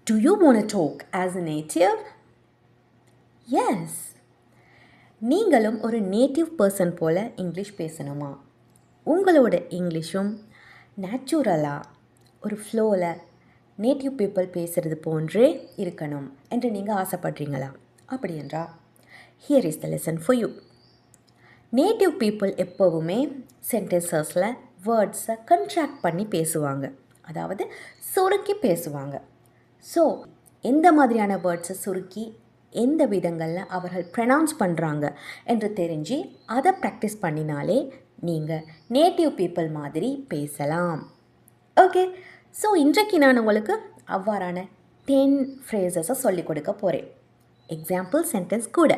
Do you want to talk as a native? Yes. நீங்களும் ஒரு நேட்டிவ் பர்சன் போல் English பேசணுமா? உங்களோட இங்கிலீஷும் நேச்சுரலாக ஒரு ஃப்ளோவில் நேட்டிவ் பீப்புள் பேசுகிறது போன்றே இருக்கணும் என்று நீங்கள் ஆசைப்படுறீங்களா? அப்படி என்றால் here is the lesson for you. Native people எப்போவுமே சென்டென்சஸில் வேர்ட்ஸை கன்ட்ராக்ட் பண்ணி பேசுவாங்க, அதாவது சுருக்கி பேசுவாங்க. ஸோ எந்த மாதிரியான வேர்ட்ஸை சுருக்கி எந்த விதங்களில் அவர்கள் ப்ரனவுன்ஸ் பண்ணுறாங்க என்று தெரிஞ்சு அதை ப்ராக்டிஸ் பண்ணினாலே நீங்கள் நேட்டிவ் பீப்புள் மாதிரி பேசலாம். ஓகே, ஸோ இன்றைக்கு நான் உங்களுக்கு அவ்வாறான 10 ஃப்ரேசஸை சொல்லிக் கொடுக்க போகிறேன். எக்ஸாம்பிள் சென்டென்ஸ் கூட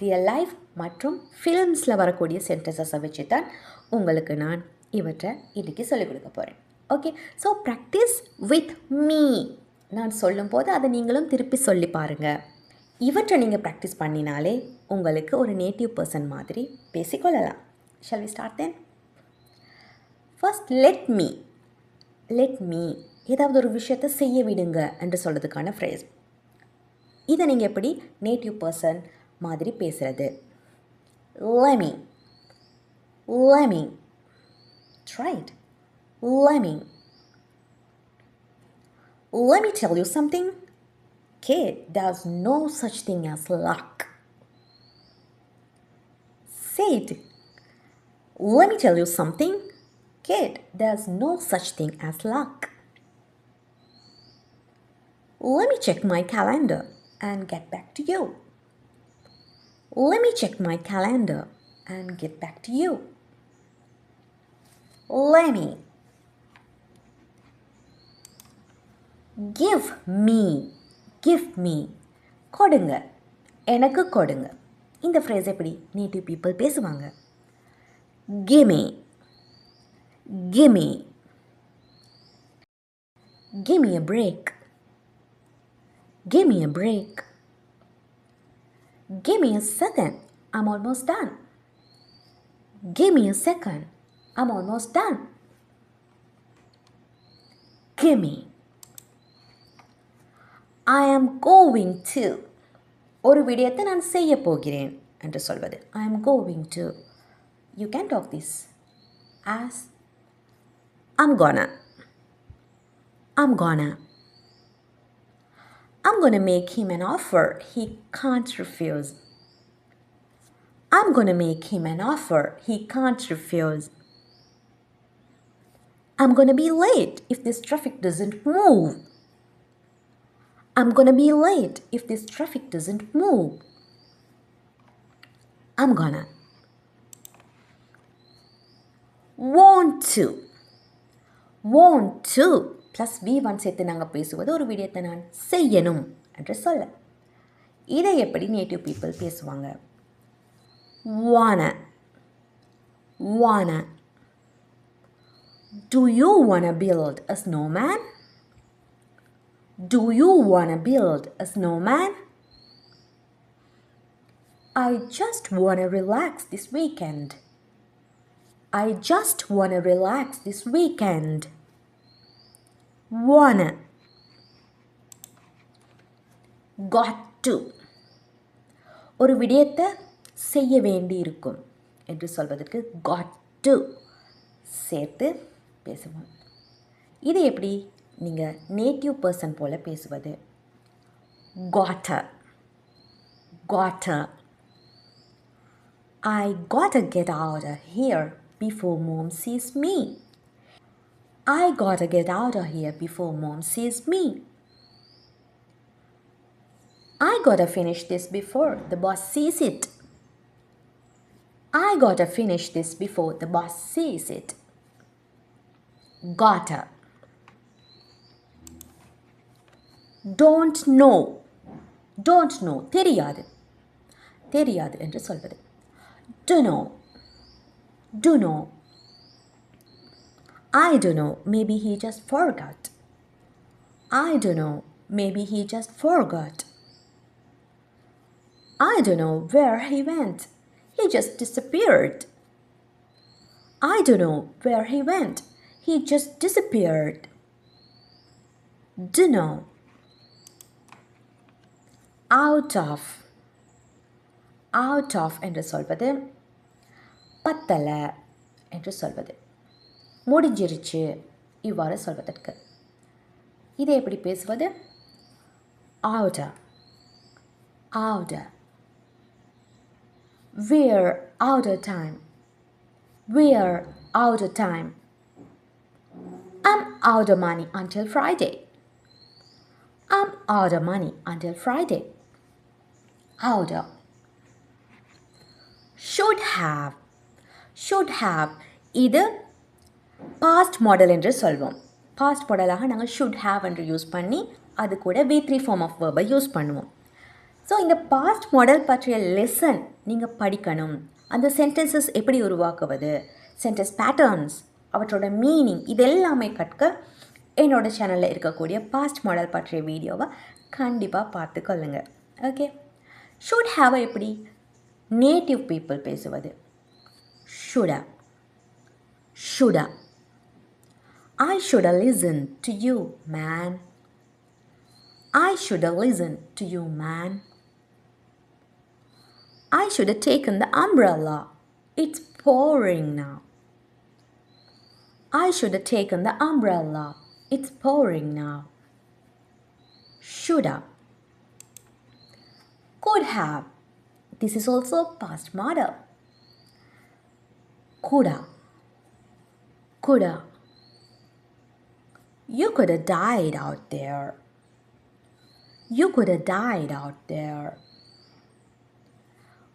ரியல் லைஃப் மற்றும் ஃபிலிம்ஸில் வரக்கூடிய சென்டென்சஸை வச்சு தான் உங்களுக்கு நான் இவற்றை இன்றைக்கி சொல்லிக் கொடுக்க போகிறேன். Okay, so practice with me. நான் சொல்லும்போது அதை நீங்களும் திருப்பி சொல்லி பாருங்கள். இவற்றை நீங்கள் ப்ராக்டிஸ் பண்ணினாலே உங்களுக்கு ஒரு நேட்டிவ் பர்சன் மாதிரி பேசிக்கொள்ளலாம். Shall we start then? First let me. Let me ஏதாவது ஒரு விஷயத்தை செய்ய விடுங்க என்று சொல்கிறதுக்கான ஃப்ரேஸ். இதை நீங்கள் எப்படி நேட்டிவ் பர்சன் மாதிரி பேசுகிறது? Let me. Let me. Try it. Let me. Let me tell you something. Kid, there's no such thing as luck. Say it. Let me tell you something. Kid, there's no such thing as luck. Let me check my calendar and get back to you. Let me check my calendar and get back to you. Let me. Give me. Give me. கொடுங்க, எனக்கு கொடுங்க. இந்த phrase எப்படி native people பேசுவாங்க? Gimme. Gimme. Give me a break. Give me a break. Give me a second. I'm almost done. Give me a second. I'm almost done. Gimme. I am going to. ஒரு விடயத்தை நான் செய்ய போகிறேன் என்று சொல்வது I am going to. You can talk this as I'm gonna. I'm gonna. I'm gonna make him an offer he can't refuse. I'm gonna make him an offer he can't refuse. I'm gonna be late if this traffic doesn't move. I'm gonna be late if this traffic doesn't move. I'm gonna. Want to. Want to plus V1 சேர்த்து நாங்கள் பேசுவது ஒரு விடயத்தை நான் செய்யணும் என்று சொல்ல. இதை எப்படி நேட்டிவ் பீப்புள் பேசுவாங்க? Wanna. Wanna. Do you wanna build a snowman? Do you wanna build a snowman? I just wanna relax this weekend. I just wanna relax this weekend. Wanna. Got to. ஒரு விடயத்தை செய்ய வேண்டி இருக்கும் என்று சொல்வதற்கு got to சேர்த்து பேசுவோம். இது எப்படி நீங்கள் நேட்டிவ் பர்சன் போல் பேசுவது? Gotta. Gotta. I gotta get out of here before mom sees me. I gotta get out of here before mom sees me. I gotta finish this before the boss sees it. I gotta finish this before the boss sees it. Gotta. Don't know. Don't know. தெரியாது. தெரியாது என்று சொல்வது. Do know. Do know. I don't know. Maybe he just forgot. I don't know. Maybe he just forgot. I don't know where he went. He just disappeared. I don't know where he went. He just disappeared. Do know. out of out of என்று சொல்வது பத்தலை என்று சொல்வது முடிஞ்சிருச்சு இவ்வாறு சொல்வதற்கு இதை எப்படி பேசுவது outer outer we're out of time we're out of time I'm out of money until Friday I'm out of money until Friday out of should have இது past model என்று சொல்வோம் past modelaக நாங்கள் should have என்று use பண்ணி அது கூட V3 form of verb use பண்ணுவோம் so இந்த past model பற்றிய லெசன் நீங்கள் படிக்கணும் அந்த சென்டென்சஸ் எப்படி உருவாக்குவது சென்டென்ஸ் பேட்டர்ன்ஸ் அவற்றோட மீனிங் இதெல்லாமே கற்க என்னோட சேனலில் இருக்கக்கூடிய past model பற்றிய வீடியோவை கண்டிப்பாக பார்த்துக்கொள்ளுங்க ஓகே should have எப்படி நேட்டிவ் பீப்புள் பேசுவது shoulda I shoulda listened to you man I shoulda listened to you man I shoulda taken the umbrella it's pouring now I shoulda taken the umbrella it's pouring now shoulda could have this is also past model coulda you could have died out there you could have died out there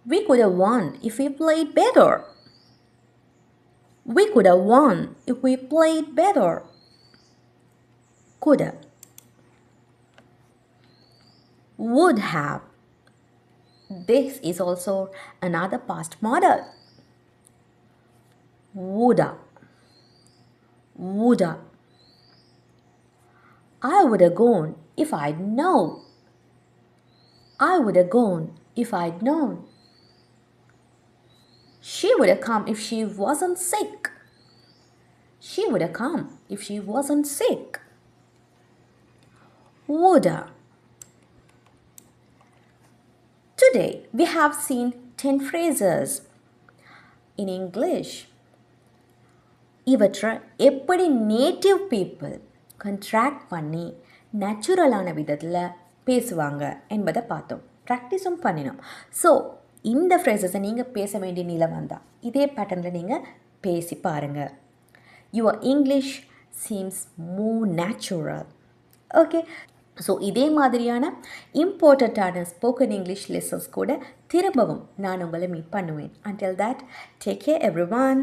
we could have won if we played better we could have won if we played better coulda would have this is also another past model woulda I would have gone if I'd known I would have gone if I'd known she would have come if she wasn't sick she would have come if she wasn't sick woulda today we have seen 10 phrases in English இவற்றை எப்படி native people contract பண்ணி நேச்சுரலான விதத்தில் பேசுவாங்க என்பதை பார்த்தோம் ப்ராக்டிஸும் பண்ணினோம் so இந்த ஃப்ரேசஸை நீங்கள் பேச வேண்டிய நிலை வந்தால் இதே பேட்டர்னில் நீங்கள் பேசி பாருங்கள் your English seems more natural okay so இதே மாதிரியான இம்பார்ட்டண்ட்டான ஸ்போக்கன் இங்கிலீஷ் லெசன்ஸ் கூட திரும்பவும் நான் உங்களை மீட் பண்ணுவேன் until that take care everyone